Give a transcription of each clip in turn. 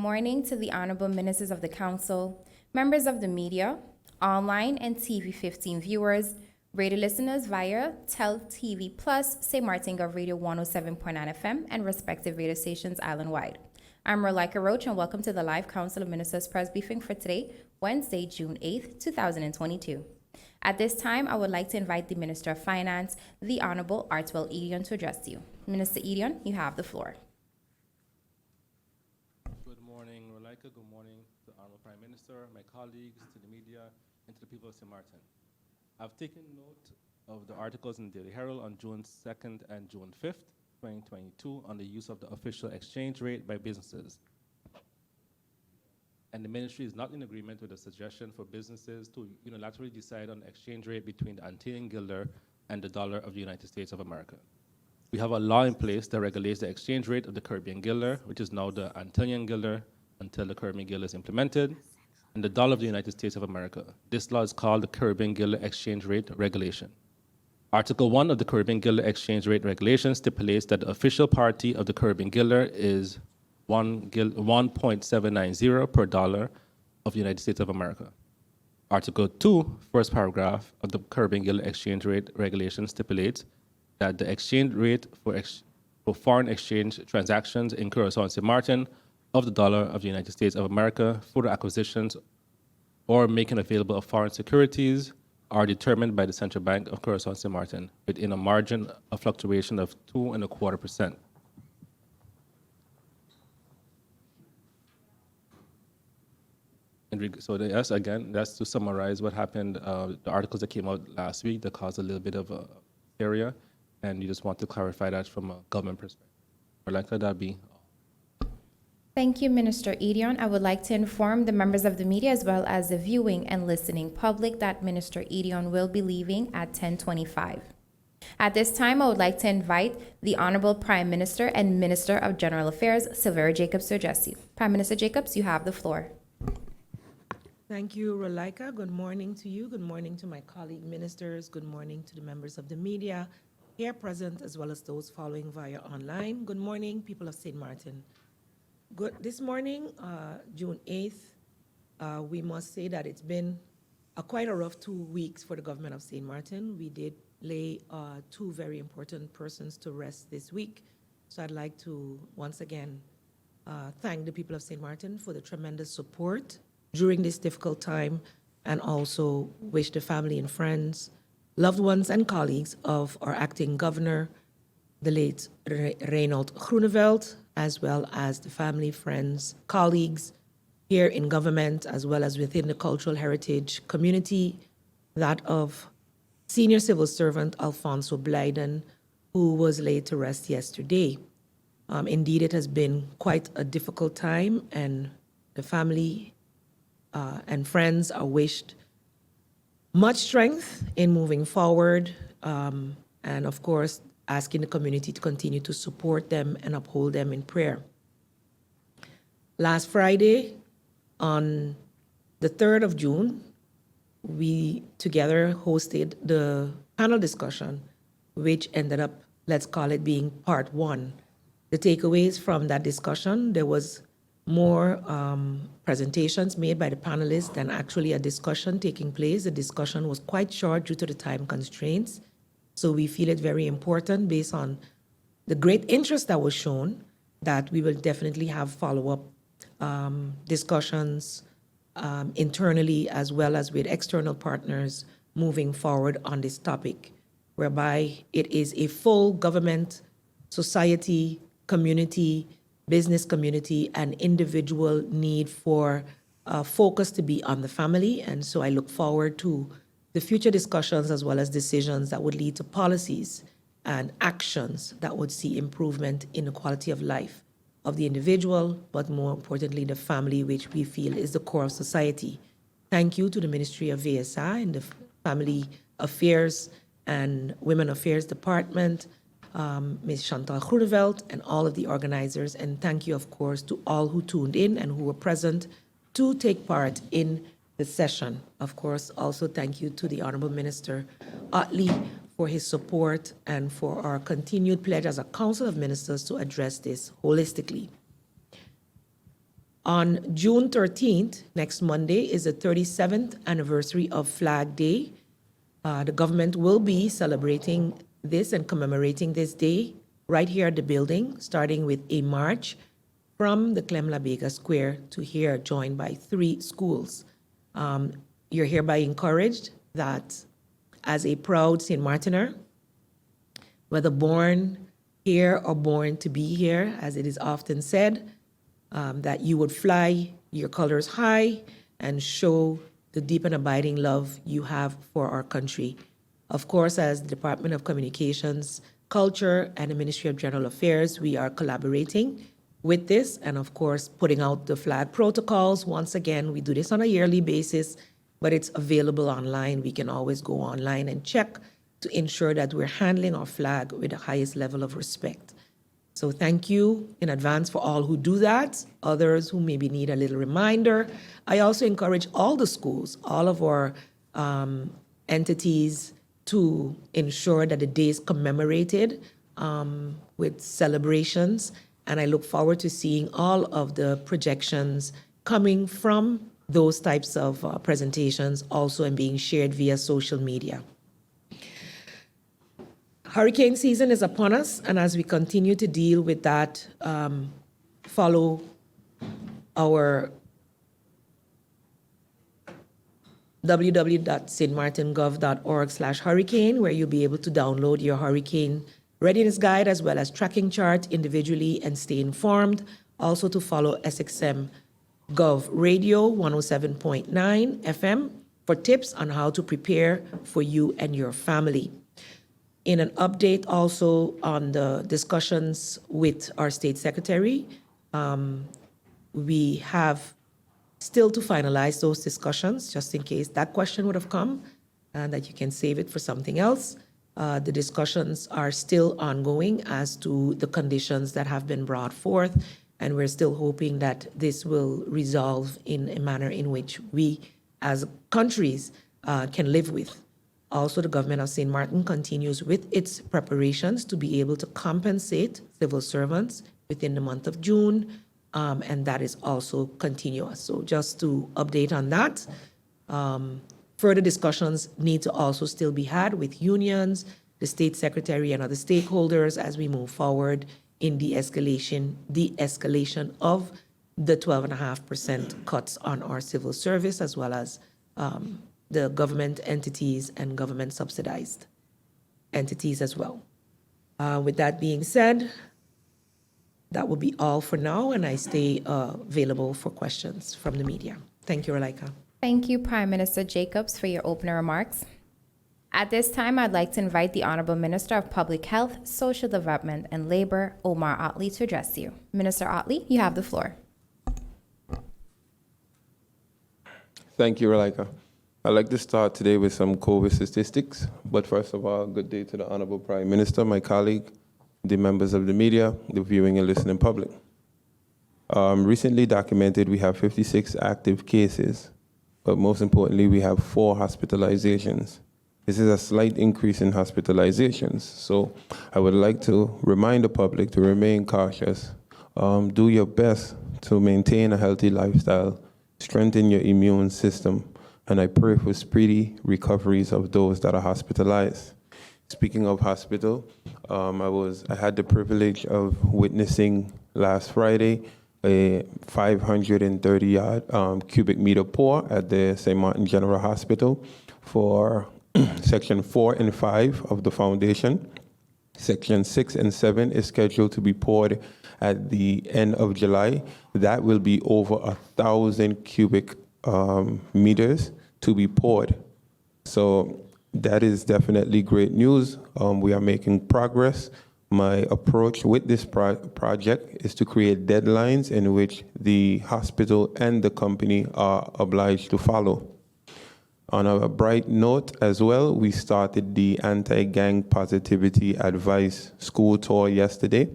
morning to the Honorable Ministers of the Council, members of the media, online and TV 15 viewers, radio listeners via Tel TV Plus, St. Martin Gov Radio 107.9 FM, and respective radio stations island-wide. I'm Rolika Roach, and welcome to the live Council of Ministers press briefing for today, Wednesday, June 8th, 2022. At this time, I would like to invite the Minister of Finance, the Honorable Artwell Edion, to address you. Minister Edion, you have the floor. Good morning, Rolika. Good morning to the Honorable Prime Minister, my colleagues, to the media, and to the people of St. Martin. I've taken note of the articles in the Daily Herald on June 2nd and June 5th, 2022, on the use of the official exchange rate by businesses. And the ministry is not in agreement with the suggestion for businesses to unilaterally decide on the exchange rate between the Antillean guilder and the dollar of the United States of America. We have a law in place that regulates the exchange rate of the Caribbean guilder, which is now the Antillean guilder until the Caribbean guilder is implemented, and the dollar of the United States of America. This law is called the Caribbean Guilder Exchange Rate Regulation. Article 1 of the Caribbean Guilder Exchange Rate Regulation stipulates that the official parity of the Caribbean guilder is 1.790 per dollar of the United States of America. Article 2, first paragraph of the Caribbean Guilder Exchange Rate Regulation stipulates that the exchange rate for foreign exchange transactions in Curaçao and St. Martin of the dollar of the United States of America for the acquisitions or making available of foreign securities are determined by the Central Bank of Curaçao and St. Martin within a margin of fluctuation of 2.25%. So yes, again, that's to summarize what happened, the articles that came out last week that caused a little bit of a area, and you just want to clarify that from a government perspective. Or like that be. Thank you, Minister Edion. I would like to inform the members of the media as well as the viewing and listening public that Minister Edion will be leaving at 10:25. At this time, I would like to invite the Honorable Prime Minister and Minister of General Affairs, Silvera Jacobs, to address you. Prime Minister Jacobs, you have the floor. Thank you, Rolika. Good morning to you. Good morning to my colleague ministers. Good morning to the members of the media here present as well as those following via online. Good morning, people of St. Martin. This morning, June 8th, we must say that it's been quite a rough 2 weeks for the government of St. Martin. We did lay two very important persons to rest this week. So I'd like to once again thank the people of St. Martin for the tremendous support during this difficult time, and also wish the family and friends, loved ones and colleagues of our acting governor, the late Reinhold Groeneveld, as well as the family, friends, colleagues here in government, as well as within the cultural heritage community, that of senior civil servant Alfonso Blyden, who was laid to rest yesterday. Indeed, it has been quite a difficult time, and the family and friends are wished much strength in moving forward, and of course, asking the community to continue to support them and uphold them in prayer. Last Friday, on the 3rd of June, we together hosted the panel discussion, which ended up, let's call it, being part one. The takeaways from that discussion, there was more presentations made by the panelists than actually a discussion taking place. The discussion was quite short due to the time constraints. So we feel it very important, based on the great interest that was shown, that we will definitely have follow-up discussions internally as well as with external partners moving forward on this topic, whereby it is a full government, society, community, business community, and individual need for focus to be on the family. And so I look forward to the future discussions as well as decisions that would lead to policies and actions that would see improvement in the quality of life of the individual, but more importantly, the family, which we feel is the core of society. Thank you to the Ministry of VSI and the Family Affairs and Women Affairs Department, Ms. Chantal Groeneveld, and all of the organizers. And thank you, of course, to all who tuned in and who were present to take part in the session. Of course, also thank you to the Honorable Minister Otley for his support and for our continued pledge as a Council of Ministers to address this holistically. On June 13th, next Monday, is the 37th anniversary of Flag Day. The government will be celebrating this and commemorating this day right here at the building, starting with a march from the Clem LaBega Square to here, joined by 3 schools. You're hereby encouraged that as a proud St. Martiner, whether born here or born to be here, as it is often said, that you would fly your colors high and show the deep and abiding love you have for our country. Of course, as the Department of Communications, Culture, and the Ministry of General Affairs, we are collaborating with this and, of course, putting out the flag protocols. Once again, we do this on a yearly basis, but it's available online. We can always go online and check to ensure that we're handling our flag with the highest level of respect. So thank you in advance for all who do that, others who maybe need a little reminder. I also encourage all the schools, all of our entities to ensure that the day is commemorated with celebrations. And I look forward to seeing all of the projections coming from those types of presentations also and being shared via social media. Hurricane season is upon us, and as we continue to deal with that, follow our www.stmartingov.org/hurricane, where you'll be able to download your hurricane readiness guide as well as tracking chart individually and stay informed. Also to follow SXM Gov Radio 107.9 FM for tips on how to prepare for you and your family. In an update also on the discussions with our state secretary, we have still to finalize those discussions, just in case that question would have come, and that you can save it for something else. The discussions are still ongoing as to the conditions that have been brought forth, and we're still hoping that this will resolve in a manner in which we as countries can live with. Also, the government of St. Martin continues with its preparations to be able to compensate civil servants within the month of June, and that is also continuous. So just to update on that, further discussions need to also still be had with unions, the state secretary, and other stakeholders as we move forward in de-escalation of the 12.5% cuts on our civil service, as well as the government entities and government subsidized entities as well. With that being said, that will be all for now, and I stay available for questions from the media. Thank you, Relaika. Thank you, Prime Minister Jacobs, for your opening remarks. At this time, I'd like to invite the Honorable Minister of Public Health, Social Development, and Labor, Omar Otley, to address you. Minister Otley, you have the floor. Thank you, Relaika. I'd like to start today with some COVID statistics, but first of all, good day to the Honorable Prime Minister, my colleague, the members of the media, the viewing and listening public. Recently documented, we have 56 active cases, but most importantly, we have 4 hospitalizations. This is a slight increase in hospitalizations, so I would like to remind the public to remain cautious. Do your best to maintain a healthy lifestyle, strengthen your immune system, and I pray for speedy recoveries of those that are hospitalized. Speaking of hospital, I had the privilege of witnessing last Friday a 530 cubic meter pour at the St. Martin General Hospital for Section 4 and 5 of the foundation. Section 6 and 7 is scheduled to be poured at the end of July. That will be over 1,000 cubic meters to be poured. So that is definitely great news. We are making progress. My approach with this project is to create deadlines in which the hospital and the company are obliged to follow. On a bright note as well, we started the anti-gang positivity advice school tour yesterday.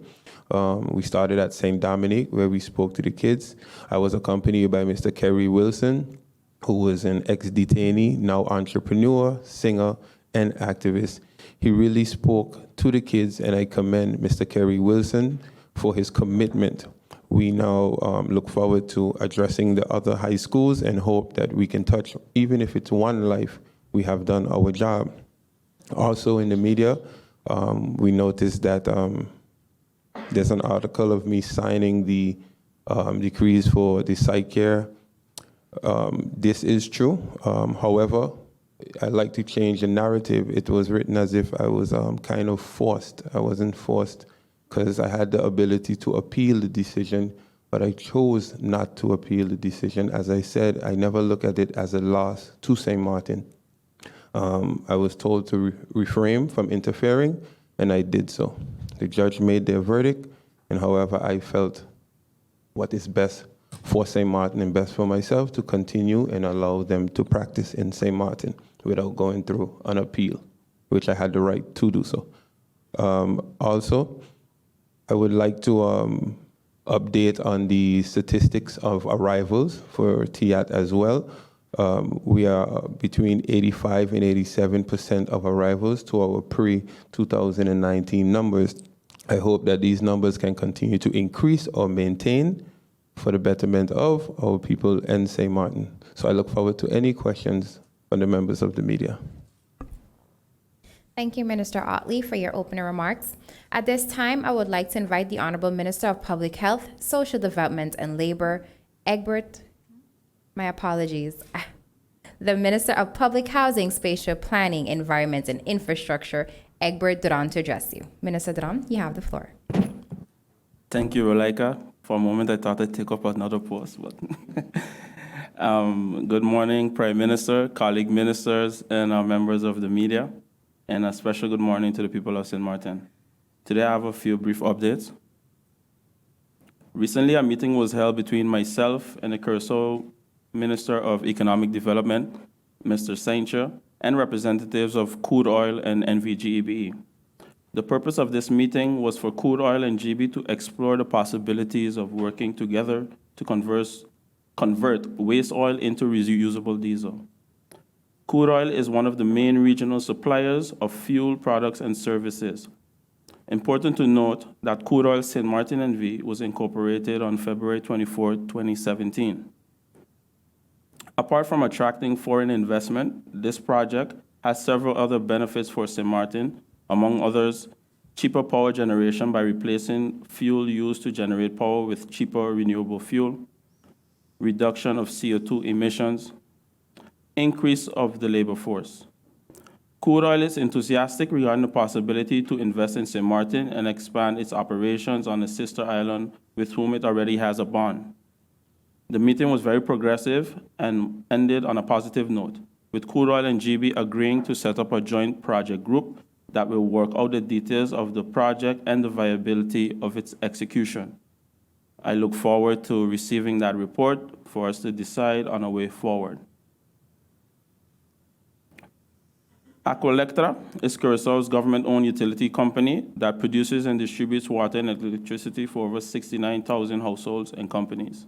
We started at St. Dominic, where we spoke to the kids. I was accompanied by Mr. Kerry Wilson, who was an ex-detainee, now entrepreneur, singer, and activist. He really spoke to the kids, and I commend Mr. Kerry Wilson for his commitment We now look forward to addressing the other high schools and hope that we can touch, even if it's one life, we have done our job. Also in the media, we noticed that there's an article of me signing the decrees for the psych care. This is true. However, I'd like to change the narrative. It was written as if I was kind of forced. I wasn't forced because I had the ability to appeal the decision, but I chose not to appeal the decision. As I said, I never look at it as a loss to St. Martin. I was told to refrain from interfering, and I did so. The judge made their verdict, and however, I felt what is best for St. Martin and best for myself to continue and allow them to practice in St. Martin without going through an appeal, which I had the right to do so. Also, I would like to update on the statistics of arrivals for TIAT as well. We are between 85 and 87% of arrivals to our pre-2019 numbers. I hope that these numbers can continue to increase or maintain for the betterment of our people in St. Martin. So I look forward to any questions from the members of the media. Thank you, Minister Otley, for your opening remarks. At this time, I would like to invite the Honorable Minister of Public Health, Social Development and Labor, Egbert, my apologies, the Minister of Public Housing, Spatial Planning, Environment and Infrastructure, Egbert Duran, to address you. Minister Duran, you have the floor. Thank you, Rolika. For a moment, I thought I'd take up another post, but good morning, Prime Minister, colleague ministers, and members of the media, and a special good morning to the people of St. Martin. Today, I have a few brief updates. Recently, a meeting was held between myself and the Curacao Minister of Economic Development, Mr. Saincher, and representatives of Crude Oil and NVGEBE. The purpose of this meeting was for Crude Oil and GB to explore the possibilities of working together to convert waste oil into reusable diesel. Crude oil is one of the main regional suppliers of fuel products and services. Important to note that Crude Oil St. Martin NV was incorporated on February 24, 2017. Apart from attracting foreign investment, this project has several other benefits for St. Martin, among others, cheaper power generation by replacing fuel used to generate power with cheaper renewable fuel, reduction of CO2 emissions, increase of the labor force. Crude Oil is enthusiastic regarding the possibility to invest in St. Martin and expand its operations on a sister island with whom it already has a bond. The meeting was very progressive and ended on a positive note, with Crude Oil and GB agreeing to set up a joint project group that will work out the details of the project and the viability of its execution. I look forward to receiving that report for us to decide on a way forward. Aqualectra is Curaçao's government-owned utility company that produces and distributes water and electricity for over 69,000 households and companies.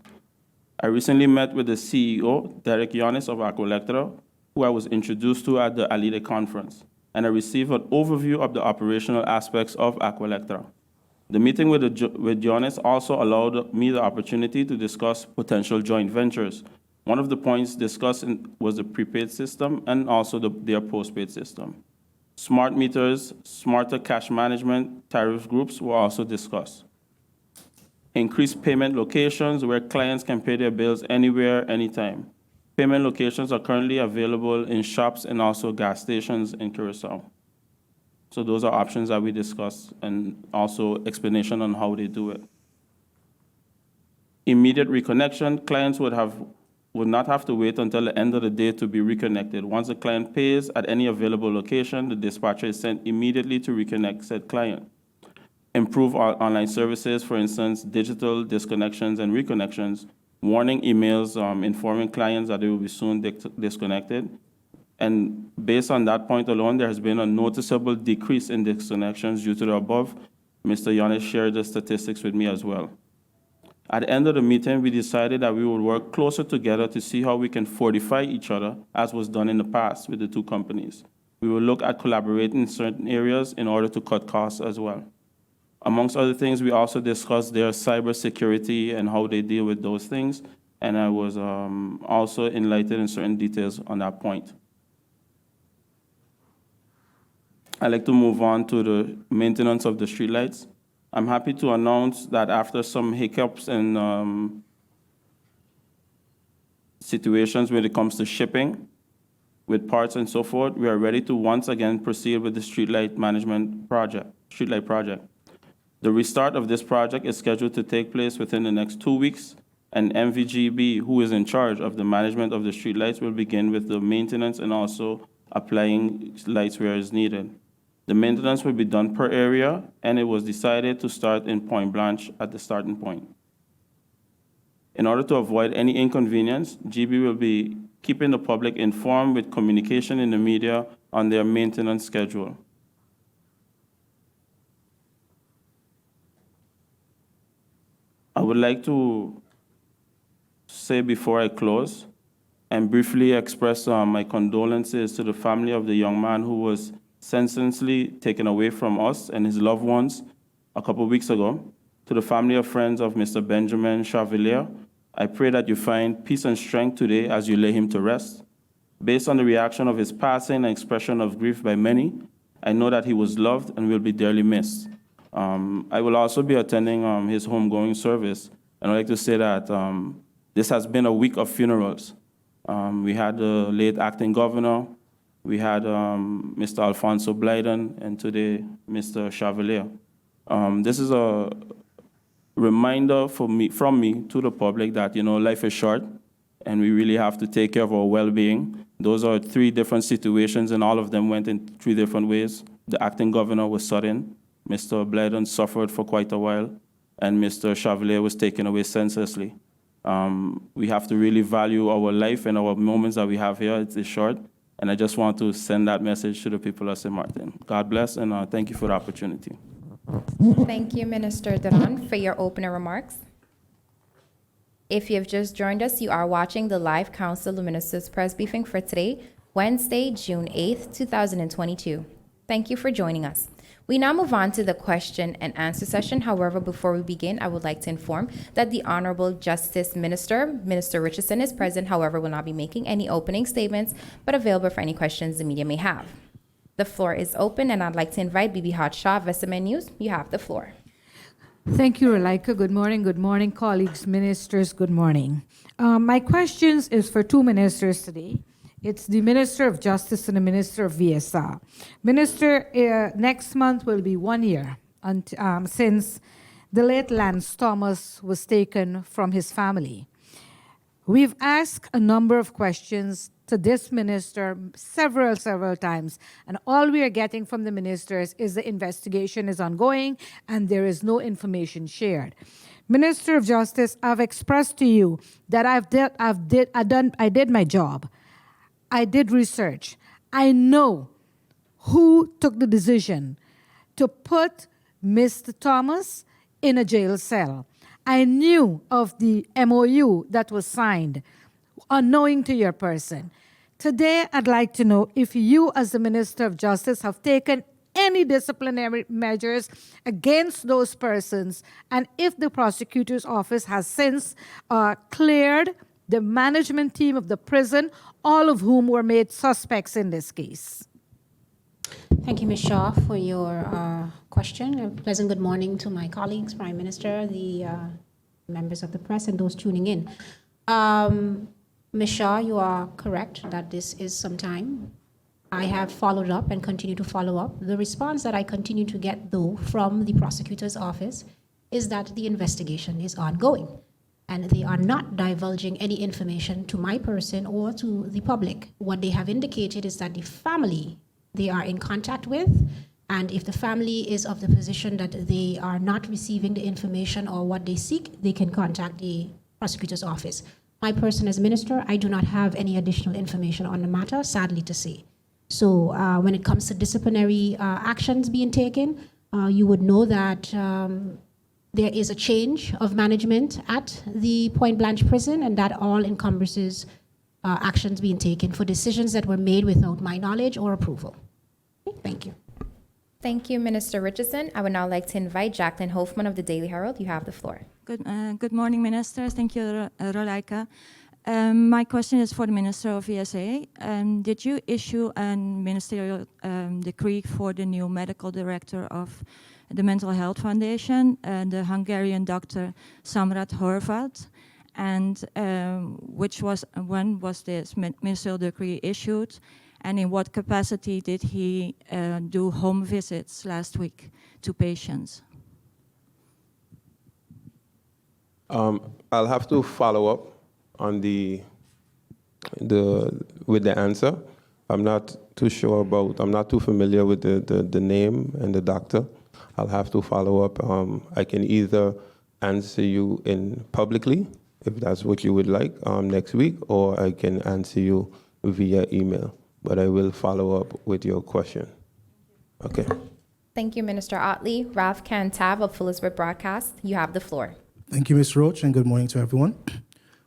I recently met with the CEO, Derek Yonis of Aqualectra, who I was introduced to at the Alida conference, and I received an overview of the operational aspects of Aqualectra. The meeting with Jonas also allowed me the opportunity to discuss potential joint ventures. One of the points discussed was the prepaid system and also their postpaid system. Smart meters, smarter cash management, tariff groups were also discussed. Increased payment locations where clients can pay their bills anywhere, anytime. Payment locations are currently available in shops and also gas stations in Curaçao. So those are options that we discussed and also explanation on how they do it. Immediate reconnection, clients would not have to wait until the end of the day to be reconnected. Once the client pays at any available location, the dispatcher is sent immediately to reconnect said client. Improve our online services, for instance, digital disconnections and reconnections, warning emails informing clients that they will be soon disconnected. And based on that point alone, there has been a noticeable decrease in disconnections due to the above. Mr. Yanis shared the statistics with me as well. At the end of the meeting, we decided that we would work closer together to see how we can fortify each other, as was done in the past with the two companies. We will look at collaborating in certain areas in order to cut costs as well. Amongst other things, we also discussed their cybersecurity and how they deal with those things, and I was also enlightened in certain details on that point. I'd like to move on to the maintenance of the streetlights. I'm happy to announce that after some hiccups and situations when it comes to shipping with parts and so forth, we are ready to once again proceed with the streetlight project. The restart of this project is scheduled to take place within the next 2 weeks, and MVGB, who is in charge of the management of the streetlights, will begin with the maintenance and also applying lights where is needed. The maintenance will be done per area, and it was decided to start in Point Blanche at the starting point. In order to avoid any inconvenience, GB will be keeping the public informed with communication in the media on their maintenance schedule. I would like to say before I close and briefly express my condolences to the family of the young man who was senselessly taken away from us and his loved ones a couple weeks ago. To the family and friends of Mr. Benjamin Chevalier, I pray that you find peace and strength today as you lay him to rest. Based on the reaction of his passing and expression of grief by many, I know that he was loved and will be dearly missed. I will also be attending his homegoing service, and I'd like to say that this has been a week of funerals. We had the late acting governor, we had Mr. Alfonso Blyden, and today Mr. Chevalier. This is a reminder from me to the public that, life is short, and we really have to take care of our well-being. Those are 3 different situations, and all of them went in 3 different ways. The acting governor was sudden, Mr. Blyden suffered for quite a while, and Mr. Chevalier was taken away senselessly. We have to really value our life and our moments that we have here. It is short, and I just want to send that message to the people of St. Martin. God bless, and thank you for the opportunity. Thank you, Minister Duran, for your opening remarks. If you have just joined us, you are watching the live Council of Ministers press briefing for today, Wednesday, June 8th, 2022. Thank you for joining us. We now move on to the question and answer session. However, before we begin, I would like to inform that the Honorable Justice Minister, Minister Richardson, is present, however, will not be making any opening statements, but available for any questions the media may have. The floor is open, and I'd like to invite Bibi Hatshaw of SMN News. You have the floor. Thank you, Rolika. Good morning, colleagues, ministers. Good morning. My questions is for 2 ministers today. It's the Minister of Justice and the Minister of VSR. Minister, next month will be 1 year since the late Lance Thomas was taken from his family. We've asked a number of questions to this minister several times, and all we are getting from the ministers is the investigation is ongoing and there is no information shared. Minister of Justice, I've expressed to you that I did my job. I did research. I know who took the decision to put Mr. Thomas in a jail cell. I knew of the MOU that was signed, unknowing to your person. Today, I'd like to know if you, as the Minister of Justice, have taken any disciplinary measures against those persons, and if the prosecutor's office has since cleared the management team of the prison, all of whom were made suspects in this case. Thank you, Ms. Shaw, for your question. A pleasant good morning to my colleagues, Prime Minister, the members of the press, and those tuning in. Ms. Shaw, you are correct that this is some time. I have followed up and continue to follow up. The response that I continue to get, though, from the prosecutor's office is that the investigation is ongoing, and they are not divulging any information to my person or to the public. What they have indicated is that the family they are in contact with, and if the family is of the position that they are not receiving the information or what they seek, they can contact the prosecutor's office. My person as minister, I do not have any additional information on the matter, sadly to say. So when it comes to disciplinary actions being taken, you would know that there is a change of management at the Point Blanche prison, and that all encompasses actions being taken for decisions that were made without my knowledge or approval. Okay, thank you. Thank you, Minister Richardson. I would now like to invite Jacqueline Hoffman of the Daily Herald. You have the floor. Good morning, Minister. Thank you, Rolaika. My question is for the Minister of VSA. Did you issue a ministerial decree for the new medical director of the Mental Health Foundation, the Hungarian doctor Samrat Horvat? And when was this ministerial decree issued? And in what capacity did he do home visits last week to patients? I'll have to follow up on with the answer. I'm not too familiar with the name and the doctor. I'll have to follow up. I can either answer you publicly, if that's what you would like, next week, or I can answer you via email. But I will follow up with your question. Okay. Thank you, Minister Otley. Ralph Cantab of Phillipsburg Broadcast. You have the floor. Thank you, Ms. Roach, and good morning to everyone.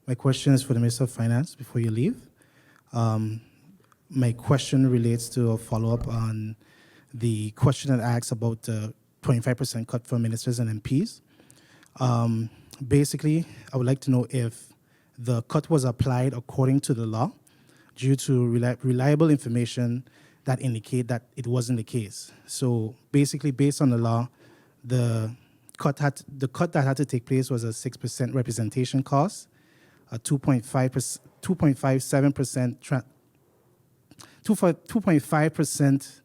My question is for the Minister of Finance before you leave. My question relates to a follow-up on the question that asks about the 25% cut for ministers and MPs. Basically, I would like to know if the cut was applied according to the law due to reliable information that indicate that it wasn't the case. So basically, based on the law, the cut that had to take place was a 6% representation cost, a 2.5%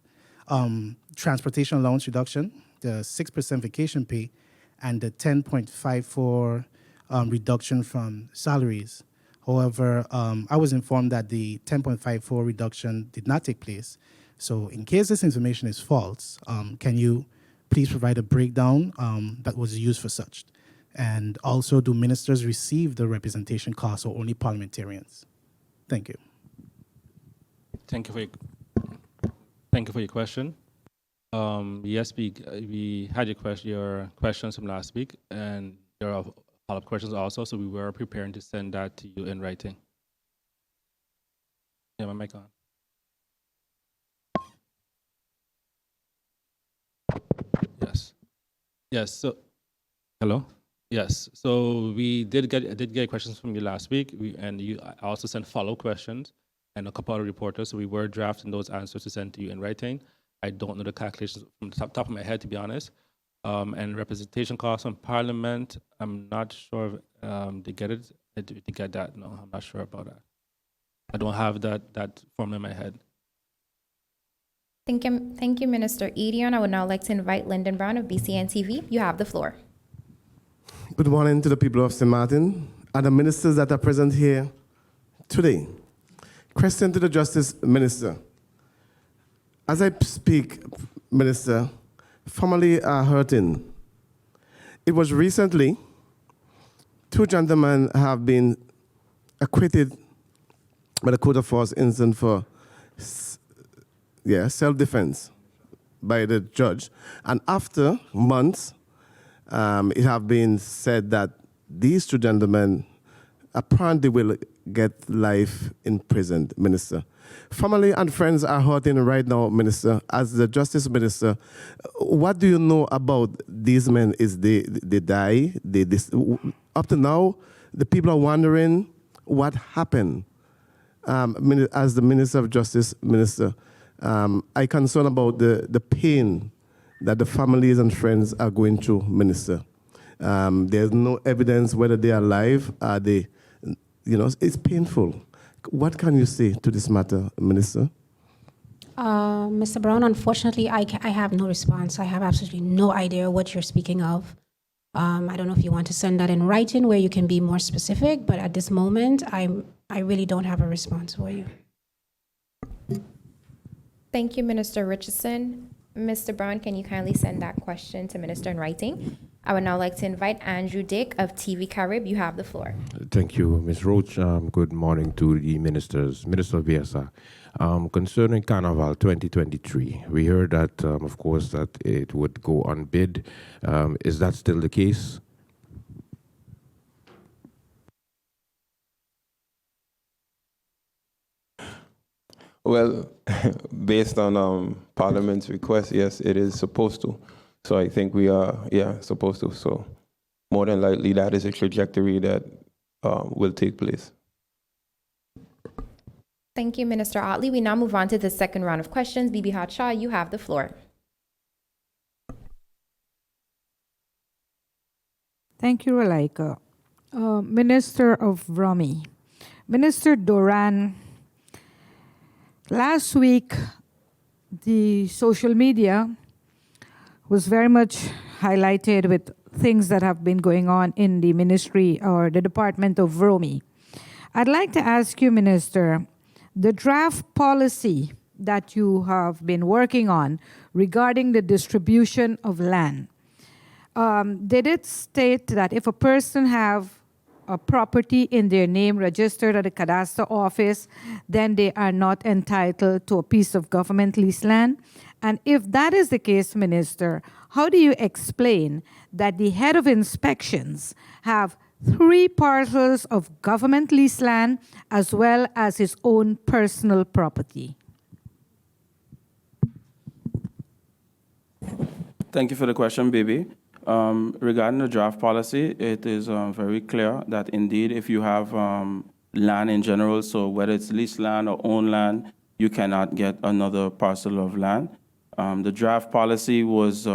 transportation allowance reduction, the 6% vacation pay, and the 10.54 reduction from salaries. However, I was informed that the 10.54 reduction did not take place. So in case this information is false, can you please provide a breakdown that was used for such? And also, do ministers receive the representation costs or only parliamentarians? Thank you. Thank you for your question. Yes, we had your questions from last week, and there are follow-up questions also, so we were preparing to send that to you in writing. Yeah, my mic on. Yes. Yes. So, hello. Yes. So I did get questions from you last week, and I also sent follow questions and a couple other reporters. So we were drafting those answers to send to you in writing. I don't know the calculations from the top of my head, to be honest. And representation costs on Parliament, I'm not sure if they get it. They get that? No, I'm not sure about that. I don't have that form in my head. Thank you, Minister Edion. I would now like to invite Lyndon Brown of BCN TV. You have the floor. Good morning to the people of St. Martin and the ministers that are present here today. Question to the Justice Minister. As I speak, Minister, family are hurting. It was recently, 2 gentlemen have been acquitted by the Court of First Instance for self-defense by the judge. And after months, it have been said that these 2 gentlemen apparently will get life in prison, Minister. Family and friends are hurting right now, Minister. As the Justice Minister, what do you know about these men? Is they die? Up to now, the people are wondering what happened. As the Minister of Justice, Minister, I concern about the pain that the families and friends are going through, Minister. There's no evidence whether they are alive. Are they? It's painful. What can you say to this matter, Minister? Mr. Brown, unfortunately, I have no response. I have absolutely no idea what you're speaking of. I don't know if you want to send that in writing where you can be more specific, but at this moment, I really don't have a response for you. Thank you, Minister Richardson. Mr. Brown, can you kindly send that question to Minister in writing? I would now like to invite Andrew Dick of TV Carib. You have the floor. Thank you, Ms. Roach. Good morning to the ministers. Minister of VSA. Concerning Carnival 2023, we heard that, of course, that it would go on bid. Is that still the case? Well, based on Parliament's request, yes, it is supposed to. So I think we are, supposed to. So more than likely, that is a trajectory that will take place. Thank you, Minister Otley. We now move on to the second round of questions. Bibi Hatshaw, you have the floor. Thank you, Ralaika. Minister of Rami. Minister Doran, last week, the social media was very much highlighted with things that have been going on in the ministry or the Department of Rami. I'd like to ask you, Minister, the draft policy that you have been working on regarding the distribution of land, did it state that if a person have a property in their name registered at the cadastre office, then they are not entitled to a piece of government leased land? And if that is the case, Minister, how do you explain that the head of inspections have 3 parcels of government leased land as well as his own personal property? Thank you for the question, Bibi. Regarding the draft policy, it is very clear that indeed if you have land in general, so whether it's leased land or owned land, you cannot get another parcel of land. The draft policy was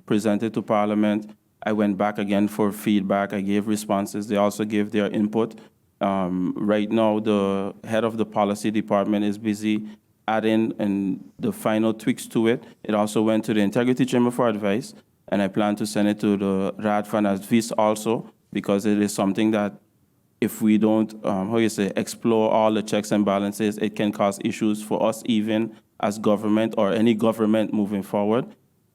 presented to Parliament. I went back again for feedback. I gave responses. They also gave their input. Right now, the head of the policy department is busy adding and the final tweaks to it. It also went to the Integrity Chamber for advice, and I plan to send it to the Raad van Advies also, because it is something that if we don't, explore all the checks and balances, it can cause issues for us even as government or any government moving forward.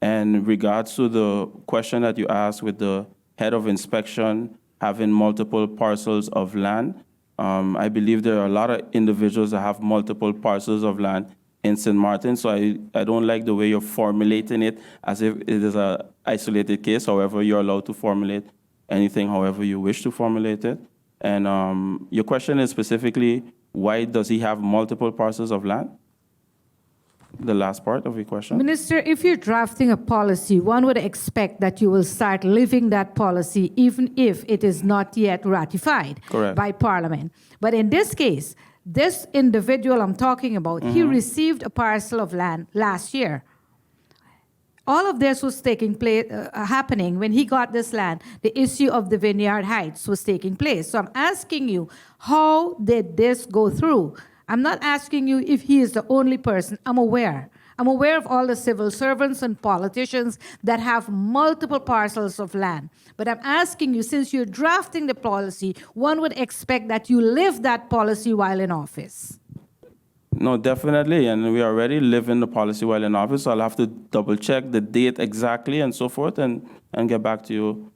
And in regards to the question that you asked with the head of inspection having multiple parcels of land, I believe there are a lot of individuals that have multiple parcels of land in St. Martin, so I don't like the way you're formulating it as if it is an isolated case. However, you're allowed to formulate anything however you wish to formulate it. And your question is specifically, why does he have multiple parcels of land? The last part of your question. Minister, if you're drafting a policy, one would expect that you will start living that policy even if it is not yet ratified by Parliament. But in this case, this individual I'm talking about, he received a parcel of land last year. All of this was taking place, happening when he got this land. The issue of the Vineyard Heights was taking place. So I'm asking you, how did this go through? I'm not asking you if he is the only person. I'm aware. I'm aware of all the civil servants and politicians that have multiple parcels of land. But I'm asking you, since you're drafting the policy, one would expect that you live that policy while in office. No, definitely, and we already live in the policy while in office, so I'll have to double check the date exactly and so forth and get back to you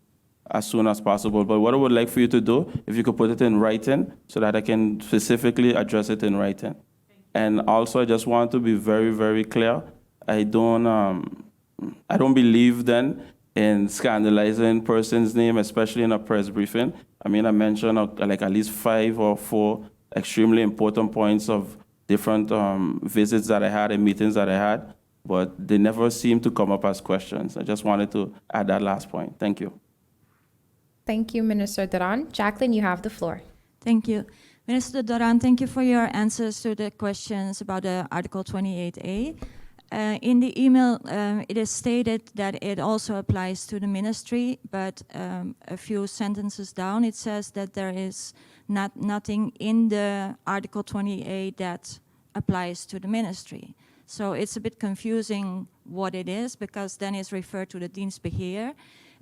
as soon as possible. But what I would like for you to do, if you could put it in writing so that I can specifically address it in writing. And also, I just want to be very, very clear. I don't believe then in scandalizing person's name, especially in a press briefing. I mean, I mentioned like at least 5 or 4 extremely important points of different visits that I had and meetings that I had, but they never seem to come up as questions. I just wanted to add that last point. Thank you. Thank you, Minister Duran. Jacqueline, you have the floor. Thank you. Minister Duran, thank you for your answers to the questions about the Article 28A. In the email, it is stated that it also applies to the ministry, but a few sentences down, it says that there is nothing in the Article 28 that applies to the ministry. So it's a bit confusing what it is, because then it's referred to the dienstbeheer,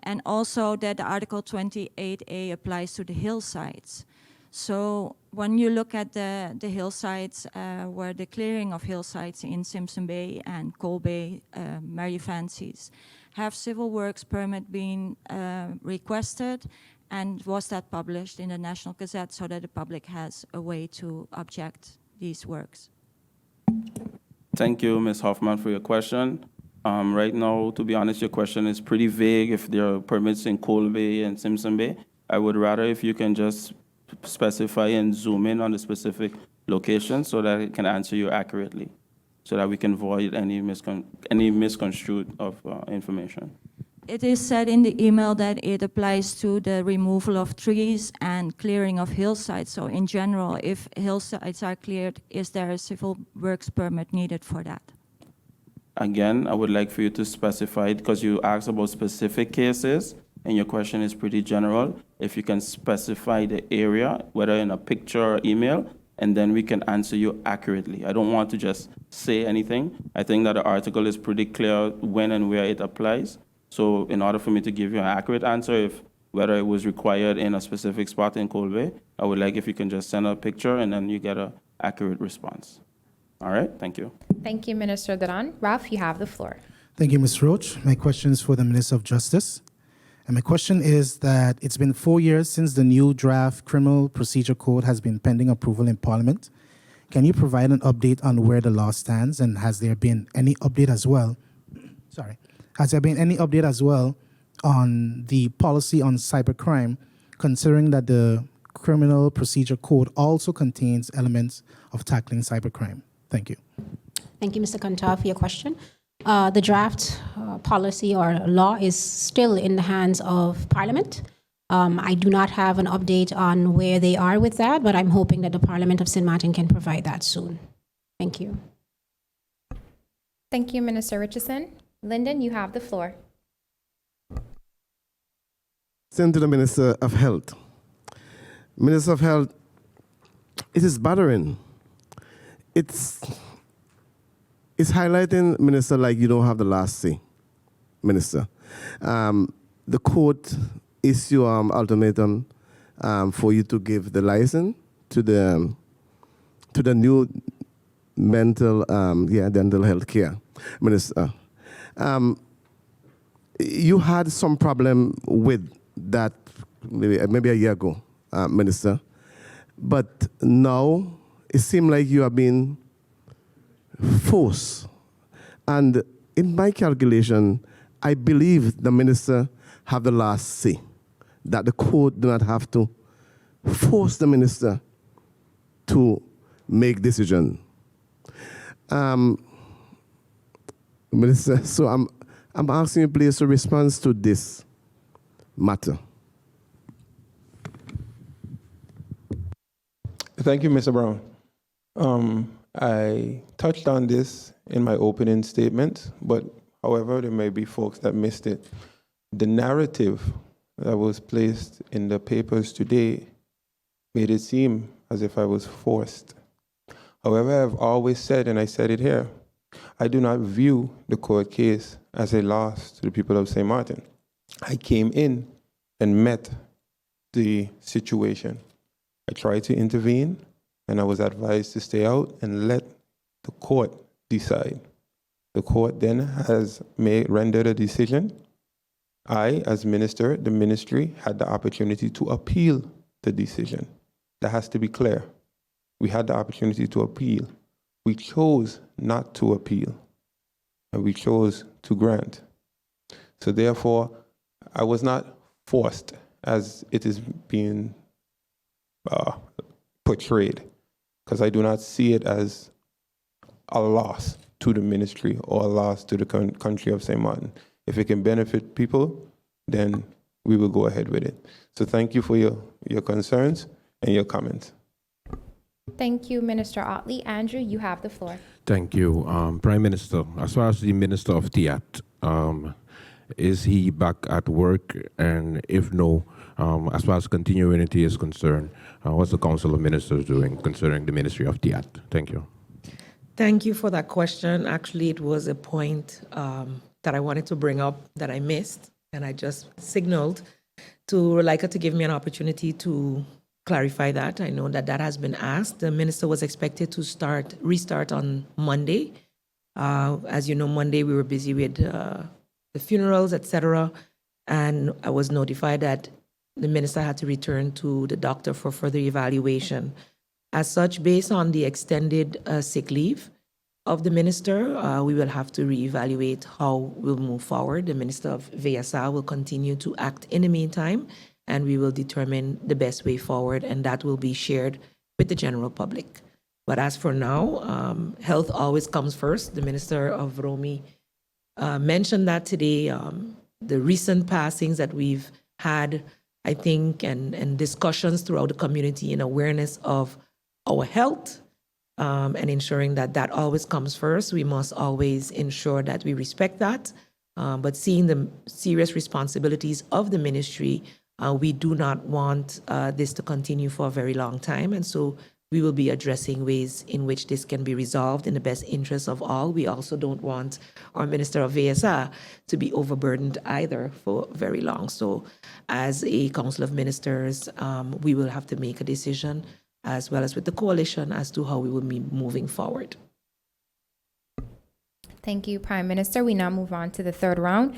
and also that Article 28A applies to the hillsides. So when you look at the hillsides, where the clearing of hillsides in Simpson Bay and Cole Bay, Mary Fancies, have civil works permit been requested, and was that published in the National Gazette so that the public has a way to object these works? Thank you, Ms. Hoffman, for your question. Right now, to be honest, your question is pretty vague. If there are permits in Cole Bay and Simpson Bay, I would rather if you can just specify and zoom in on the specific location so that it can answer you accurately, so that we can avoid any misconstrued of information. It is said in the email that it applies to the removal of trees and clearing of hillsides. So in general, if hillsides are cleared, is there a civil works permit needed for that? Again, I would like for you to specify it because you asked about specific cases and your question is pretty general. If you can specify the area, whether in a picture or email, and then we can answer you accurately. I don't want to just say anything. I think that the article is pretty clear when and where it applies. So in order for me to give you an accurate answer, whether it was required in a specific spot in Colby, I would like if you can just send a picture and then you get an accurate response. All right, thank you. Thank you, Minister Duran. Ralph, you have the floor. Thank you, Ms. Roach. My question is for the Minister of Justice. And my question is that it's been 4 years since the new draft Criminal Procedure Code has been pending approval in Parliament. Can you provide an update on where the law stands, and has there been any update as well? Has there been any update as well on the policy on cybercrime, considering that the Criminal Procedure Code also contains elements of tackling cybercrime? Thank you. Thank you, Mr. Kantar, for your question. The draft policy or law is still in the hands of Parliament. I do not have an update on where they are with that, but I'm hoping that the Parliament of St. Martin can provide that soon. Thank you. Thank you, Minister Richardson. Lyndon, you have the floor. Send to the Minister of Health. Minister of Health, it is battering. It's highlighting, Minister, like you don't have the last say, Minister. The court issue ultimatum for you to give the license to the new dental health care, Minister. You had some problem with that maybe a year ago, Minister, but now it seems like you are being forced. And in my calculation, I believe the minister have the last say, that the court do not have to force the minister to make decision. Minister, so I'm asking you please to respond to this matter. Thank you, Mr. Brown. I touched on this in my opening statement, but however, there may be folks that missed it. The narrative that was placed in the papers today made it seem as if I was forced. However, I've always said, and I said it here, I do not view the court case as a loss to the people of St. Martin. I came in and met the situation. I tried to intervene, and I was advised to stay out and let the court decide. The court then has rendered a decision. I, as minister, the ministry, had the opportunity to appeal the decision. That has to be clear. We had the opportunity to appeal. We chose not to appeal, and we chose to grant. So therefore, I was not forced as it is being portrayed, because I do not see it as a loss to the ministry or a loss to the country of St. Martin. If it can benefit people, then we will go ahead with it. So thank you for your concerns and your comments. Thank you, Minister Otley. Andrew, you have the floor. Thank you. Prime Minister, as far as the Minister of TIAT, is he back at work? And if no, as far as continuity is concerned, what's the Council of Ministers doing concerning the Ministry of TIAT? Thank you. Thank you for that question. Actually, it was a point that I wanted to bring up that I missed, and I just signaled to Rolika to give me an opportunity to clarify that. I know that has been asked. The minister was expected to restart on Monday. As you know, Monday we were busy with the funerals, etc. And I was notified that the minister had to return to the doctor for further evaluation. As such, based on the extended sick leave of the minister, we will have to reevaluate how we'll move forward. The Minister of VSR will continue to act in the meantime, and we will determine the best way forward, and that will be shared with the general public. But as for now, health always comes first. The Minister of Romy mentioned that today. The recent passings that we've had, I think, and discussions throughout the community in awareness of our health and ensuring that that always comes first. We must always ensure that we respect that. But seeing the serious responsibilities of the ministry, we do not want this to continue for a very long time. And so we will be addressing ways in which this can be resolved in the best interest of all. We also don't want our Minister of VSA to be overburdened either for very long. So as a Council of Ministers, we will have to make a decision as well as with the coalition as to how we will be moving forward. Thank you, Prime Minister. We now move on to the third round.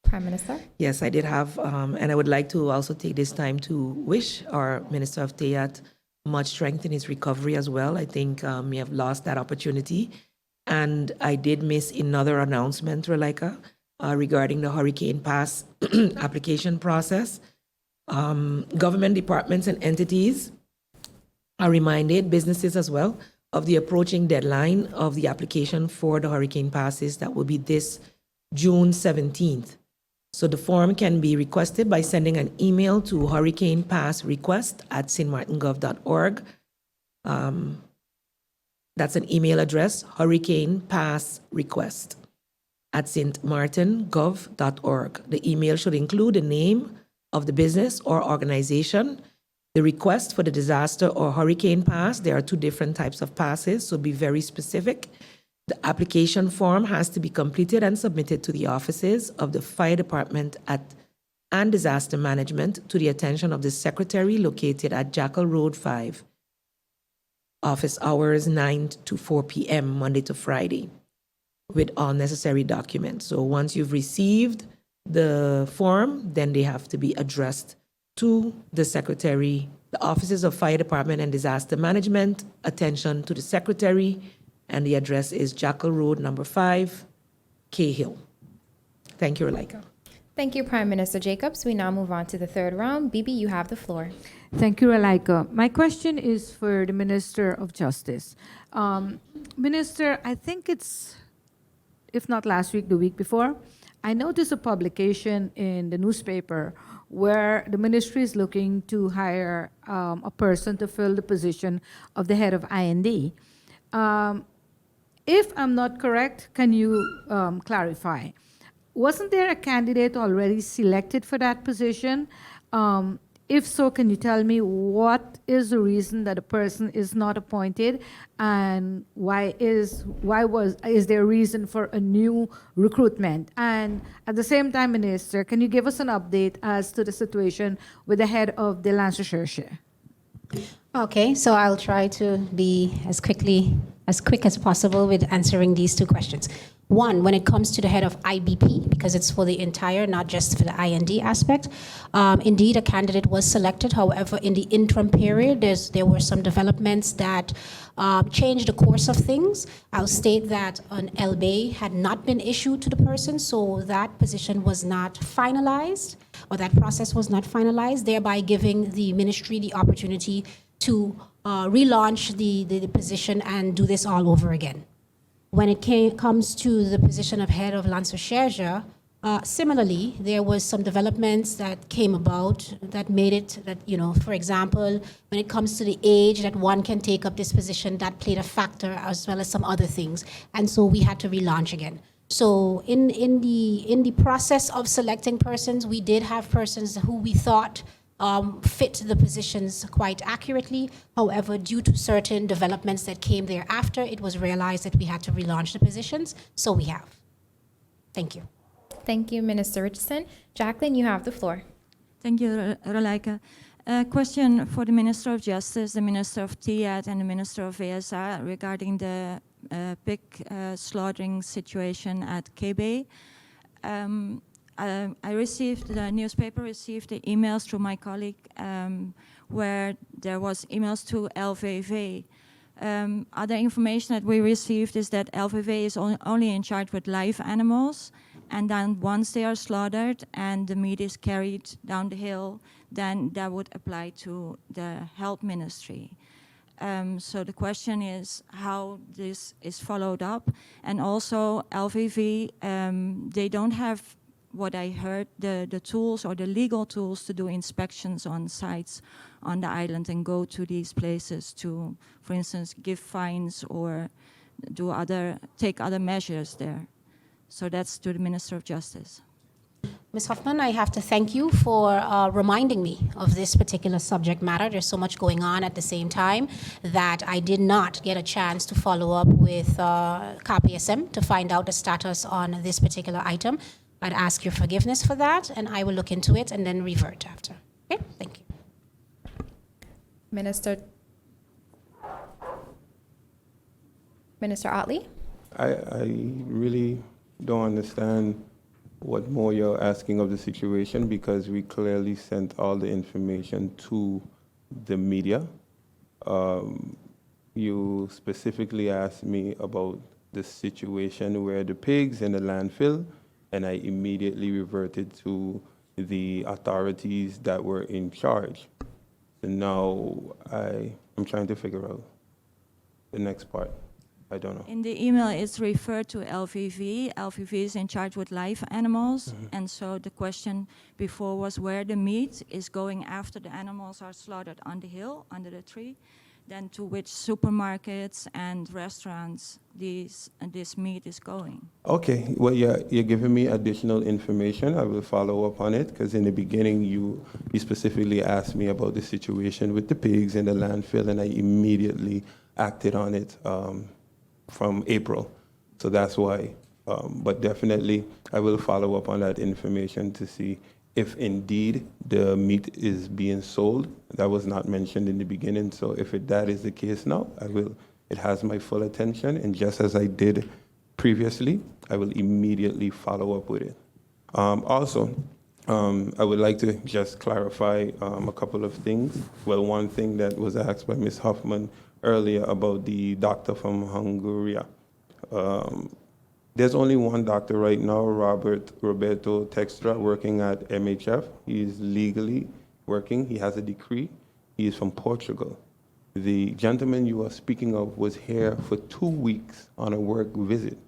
Prime Minister. Yes, I did have, and I would like to also take this time to wish our Minister of TEAT much strength in his recovery as well. I think we have lost that opportunity. And I did miss another announcement, Rolika, regarding the Hurricane Pass application process. Government departments and entities are reminded, businesses as well, of the approaching deadline of the application for the Hurricane Passes that will be this June 17th. So the form can be requested by sending an email to hurricanepassrequest@stmartingov.org. That's an email address, hurricanepassrequest@stmartingov.org. The email should include the name of the business or organization, the request for the disaster or hurricane pass. There are two different types of passes, so be very specific. The application form has to be completed and submitted to the offices of the Fire Department and Disaster Management to the attention of the Secretary located at Jackal Road 5. Office hours 9 to 4 p.m., Monday to Friday, with all necessary documents. So once you've received the form, then they have to be addressed to the Secretary, the offices of Fire Department and Disaster Management, attention to the Secretary, and the address is Jackal Road, number 5, Cahill. Thank you, Rolika. Thank you, Prime Minister Jacobs. We now move on to the third round. Bibi, you have the floor. Thank you, Rolika. My question is for the Minister of Justice. Minister, I think it's, if not last week, the week before, I noticed a publication in the newspaper where the ministry is looking to hire a person to fill the position of the head of IND. If I'm not correct, can you clarify? Wasn't there a candidate already selected for that position? If so, can you tell me what is the reason that a person is not appointed, and is there a reason for a new recruitment? And at the same time, Minister, can you give us an update as to the situation with the head of the Landesrecherche? Okay, so I'll try to be as quick as possible with answering these two questions. One, when it comes to the head of IBP, because it's for the entire, not just for the IND aspect, indeed a candidate was selected. However, in the interim period, there were some developments that changed the course of things. I'll state that an LB had not been issued to the person, so that position was not finalized, or that process was not finalized, thereby giving the ministry the opportunity to relaunch the position and do this all over again. When it comes to the position of head of Landesrecherche, similarly, there was some developments that came about that made it that, for example, when it comes to the age that one can take up this position, that played a factor, as well as some other things. And so we had to relaunch again. So in the process of selecting persons, we did have persons who we thought fit the positions quite accurately. However, due to certain developments that came thereafter, it was realized that we had to relaunch the positions, so we have. Thank you. Thank you, Minister Richardson. Jacqueline, you have the floor. Thank you, Rolika. A question for the Minister of Justice, the Minister of TEAT, and the Minister of VSA regarding the pig slaughtering situation at KB. The newspaper received the emails through my colleague where there was emails to LVV. Other information that we received is that LVV is only in charge with live animals, and then once they are slaughtered and the meat is carried down the hill, then that would apply to the health ministry. So the question is how this is followed up. And also LVV, they don't have, what I heard, the tools or the legal tools to do inspections on sites on the island and go to these places to, for instance, give fines or take other measures there. So that's to the Minister of Justice. Ms. Hoffman, I have to thank you for reminding me of this particular subject matter. There's so much going on at the same time that I did not get a chance to follow up with CAPSM to find out the status on this particular item. I'd ask your forgiveness for that, and I will look into it and then revert after. Okay, thank you. Minister Otley? I really don't understand what more you're asking of the situation, because we clearly sent all the information to the media. You specifically asked me about the situation where the pigs in the landfill, and I immediately reverted to the authorities that were in charge. And now I'm trying to figure out the next part. I don't know. In the email, it's referred to LVV. LVV is in charge with live animals. And so the question before was where the meat is going after the animals are slaughtered on the hill, under the tree, then to which supermarkets and restaurants this meat is going. Okay, well, you're giving me additional information. I will follow up on it, because in the beginning you specifically asked me about the situation with the pigs in the landfill, and I immediately acted on it from April. So that's why. But definitely, I will follow up on that information to see if indeed the meat is being sold. That was not mentioned in the beginning. So if that is the case now, it has my full attention. And just as I did previously, I will immediately follow up with it. Also, I would like to just clarify a couple of things. Well, one thing that was asked by Ms. Hoffman earlier about the doctor from Hungary. There's only one doctor right now, Roberto Textra, working at MHF. He is legally working. He has a decree. He is from Portugal. The gentleman you are speaking of was here for 2 weeks on a work visit.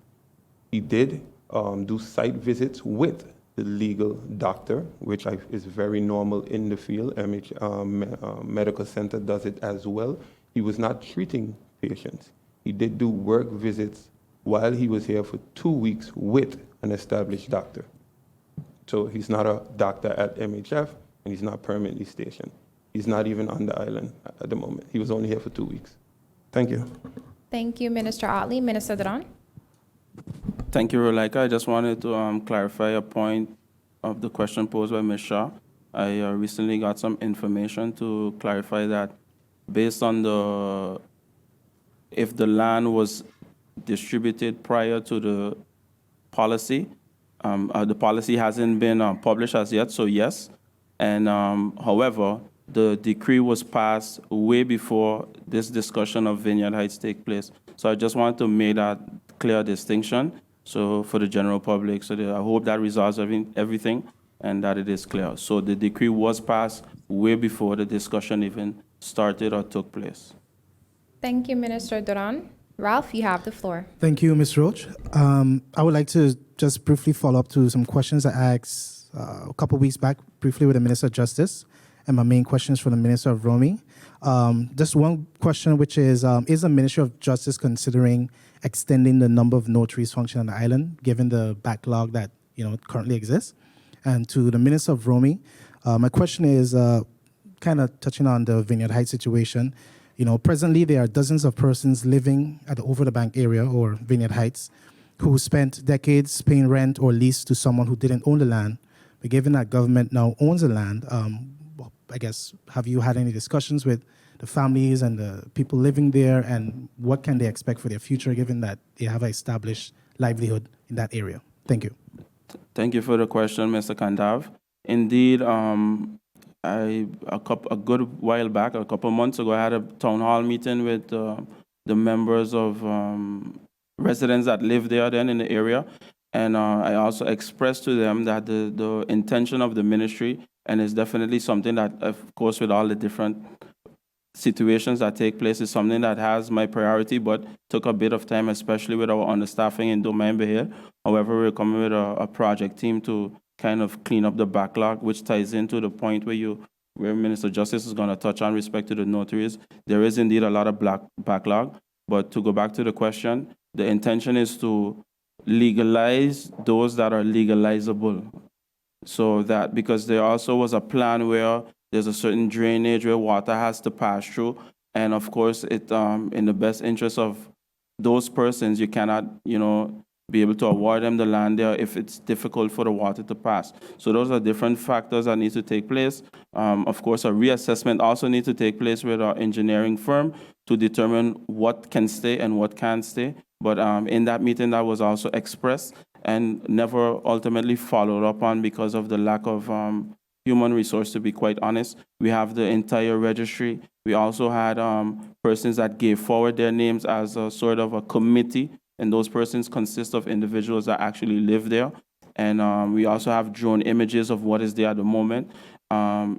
He did do site visits with the legal doctor, which is very normal in the field. Medical Center does it as well. He was not treating patients. He did do work visits while he was here for 2 weeks with an established doctor. So he's not a doctor at MHF, and he's not permanently stationed. He's not even on the island at the moment. He was only here for 2 weeks. Thank you. Thank you, Minister Otley. Minister Duran? Thank you, Rolika. I just wanted to clarify a point of the question posed by Ms. Shah. I recently got some information to clarify that based on if the land was distributed prior to the policy hasn't been published as yet, so yes. And however, the decree was passed way before this discussion of Vineyard Heights take place. So I just wanted to make that clear distinction. So for the general public, so I hope that resolves everything and that it is clear. So the decree was passed way before the discussion even started or took place. Thank you, Minister Duran. Ralph, you have the floor. Thank you, Ms. Roach. I would like to just briefly follow up to some questions I asked a couple weeks back briefly with the Minister of Justice, and my main question is for the Minister of Roaming. Just one question, which is the Ministry of Justice considering extending the number of notaries functioning on the island, given the backlog that currently exists? And to the Minister of Roaming, my question is kind of touching on the Vineyard Heights situation. Presently there are dozens of persons living at the over-the-bank area or Vineyard Heights who spent decades paying rent or lease to someone who didn't own the land. But given that government now owns the land, I guess, have you had any discussions with the families and the people living there, and what can they expect for their future given that they have an established livelihood in that area? Thank you. Thank you for the question, Mr. Kandav. Indeed, a good while back, a couple months ago, I had a town hall meeting with the members of residents that live there then in the area. And I also expressed to them that the intention of the ministry, and it's definitely something that, of course, with all the different situations that take place is something that has my priority, but took a bit of time, especially with our understaffing in Domain Behir. However, we're coming with a project team to kind of clean up the backlog, which ties into the point where Minister Justice is going to touch on respect to the notaries. There is indeed a lot of backlog, but to go back to the question, the intention is to legalize those that are legalizable. So that, because there also was a plan where there's a certain drainage where water has to pass through, and of course, it in the best interest of those persons, you cannot, be able to award them the land there if it's difficult for the water to pass. So those are different factors that need to take place. Of course, a reassessment also needs to take place with our engineering firm to determine what can stay and what can't stay. But in that meeting, that was also expressed and never ultimately followed up on because of the lack of human resource, to be quite honest. We have the entire registry. We also had persons that gave forward their names as a sort of a committee, and those persons consist of individuals that actually live there. And we also have drone images of what is there at the moment.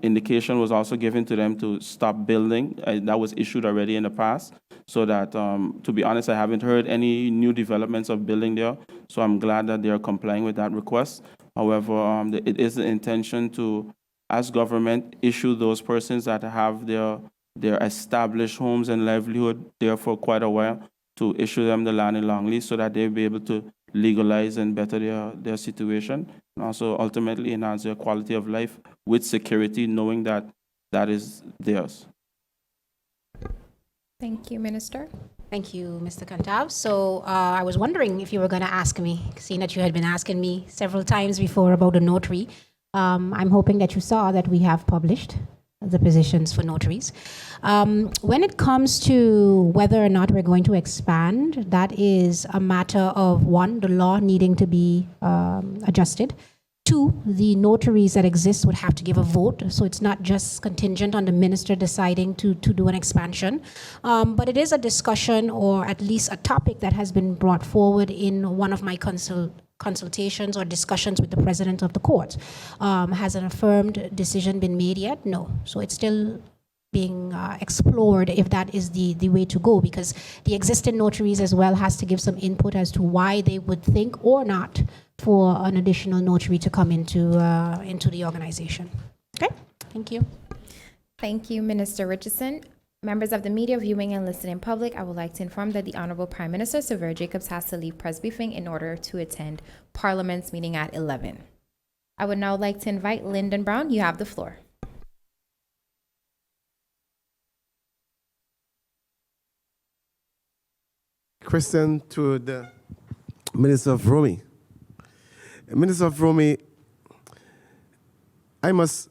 Indication was also given to them to stop building. That was issued already in the past. So that, to be honest, I haven't heard any new developments of building there. So I'm glad that they are complying with that request. However, it is the intention to, as government, issue those persons that have their established homes and livelihood there for quite a while, to issue them the land in long lease so that they'll be able to legalize and better their situation, and also ultimately enhance their quality of life with security, knowing that that is theirs. Thank you, Minister. Thank you, Mr. Kantav. So I was wondering if you were going to ask me, seeing that you had been asking me several times before about the notary. I'm hoping that you saw that we have published the positions for notaries. When it comes to whether or not we're going to expand, that is a matter of, one, the law needing to be adjusted. Two, the notaries that exist would have to give a vote, so it's not just contingent on the minister deciding to do an expansion. But it is a discussion, or at least a topic that has been brought forward in one of my consultations or discussions with the president of the court. Has an affirmed decision been made yet? No. So it's still being explored if that is the way to go, because the existing notaries as well has to give some input as to why they would think or not for an additional notary to come into the organization. Okay, thank you. Thank you, Minister Richardson. Members of the media, viewing and listening public, I would like to inform that the Honorable Prime Minister, Sir Vere Jacobs, has to leave press briefing in order to attend Parliament's meeting at 11. I would now like to invite Lyndon Brown. You have the floor. Question to the Minister of Romy. Minister of Romy, I must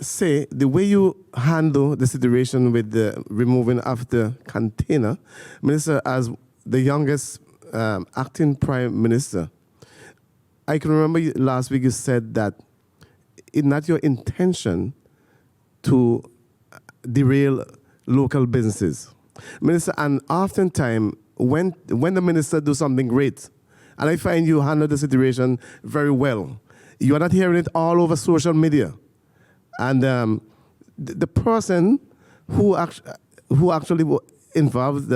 say, the way you handle the situation with the removing of the container, Minister, as the youngest acting Prime Minister, I can remember last week you said that it's not your intention to derail local businesses. Minister, and oftentimes, when the minister do something great, and I find you handle the situation very well, you are not hearing it all over social media. And the person who actually involved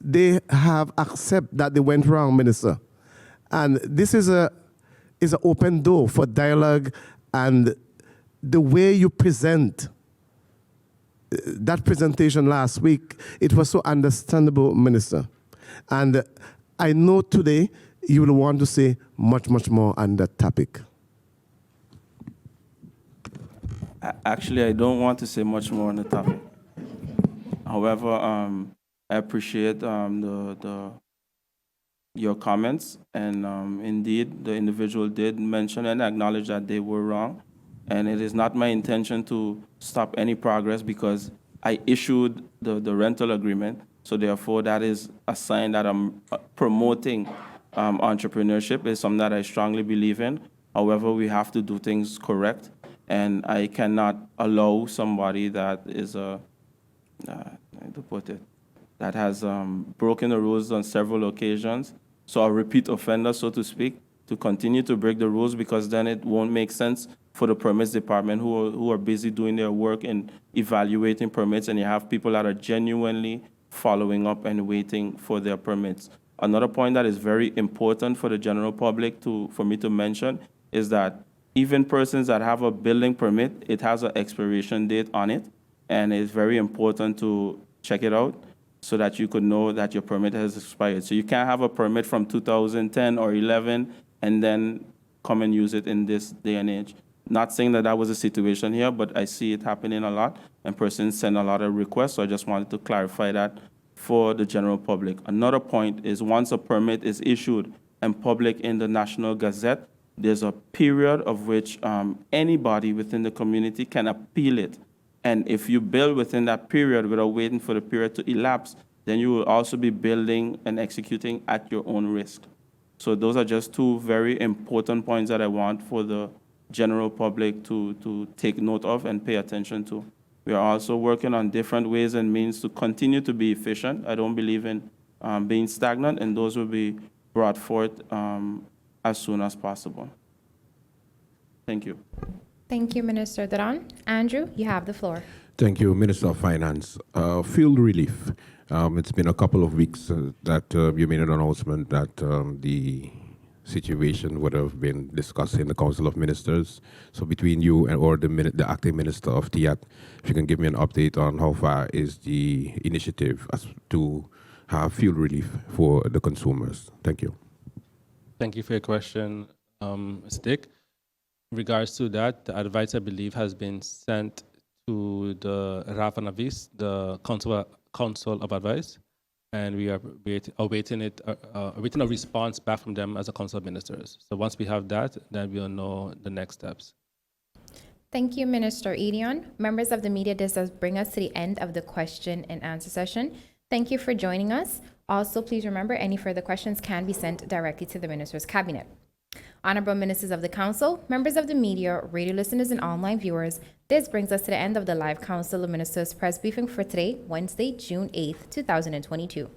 they have accept that they went wrong, Minister. And this is an open door for dialogue, and the way you present that presentation last week, it was so understandable, Minister. And I know today you will want to say much, much more on that topic. Actually, I don't want to say much more on the topic. However, I appreciate your comments, and indeed, the individual did mention and acknowledge that they were wrong. And it is not my intention to stop any progress, because I issued the rental agreement. So therefore, that is a sign that I'm promoting entrepreneurship. It's something that I strongly believe in. However, we have to do things correct. And I cannot allow somebody that is how to put it, that has broken the rules on several occasions, so a repeat offender, so to speak, to continue to break the rules, because then it won't make sense for the permits department who are busy doing their work and evaluating permits, and you have people that are genuinely following up and waiting for their permits. Another point that is very important for the general public for me to mention is that even persons that have a building permit, it has an expiration date on it, and it's very important to check it out so that you could know that your permit has expired. So you can't have a permit from 2010 or 11 and then come and use it in this day and age. Not saying that that was a situation here, but I see it happening a lot, and persons send a lot of requests, so I just wanted to clarify that for the general public. Another point is once a permit is issued and public in the National Gazette, there's a period of which anybody within the community can appeal it. And if you build within that period without waiting for the period to elapse, then you will also be building and executing at your own risk. So those are just two very important points that I want for the general public to take note of and pay attention to. We are also working on different ways and means to continue to be efficient. I don't believe in being stagnant, and those will be brought forth as soon as possible. Thank you. Thank you, Minister Duran. Andrew, you have the floor. Thank you, Minister of Finance. Field relief. It's been a couple of weeks that you made an announcement that the situation would have been discussed in the Council of Ministers. So between you and or the acting minister of TIAT, if you can give me an update on how far is the initiative as to have field relief for the consumers. Thank you. Thank you for your question, Stick. In regards to that, the advice, I believe, has been sent to the Rafa Navis, the Council of Advice, and we are awaiting a response back from them as a Council of Ministers. So once we have that, then we'll know the next steps. Thank you, Minister Edion. Members of the media, this does bring us to the end of the question and answer session. Thank you for joining us. Also, please remember any further questions can be sent directly to the Minister's Cabinet. Honorable Ministers of the Council, members of the media, radio listeners, and online viewers, this brings us to the end of the live Council of Ministers press briefing for today, Wednesday, June 8th, 2022.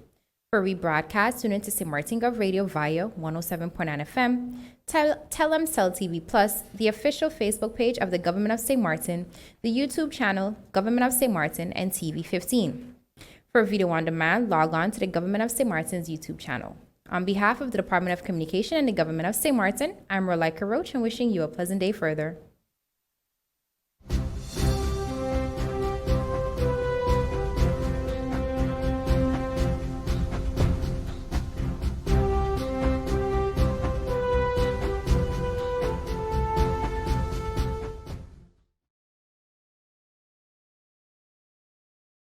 For rebroadcast, tune into St. Martin Gov Radio via 107.9 FM, Cell TV Plus, the official Facebook page of the Government of St. Martin, the YouTube channel, Government of St. Martin, and TV 15. For video on demand, log on to the Government of St. Martin's YouTube channel. On behalf of the Department of Communication and the Government of St. Martin, I'm Rolika Roach and wishing you a pleasant day further.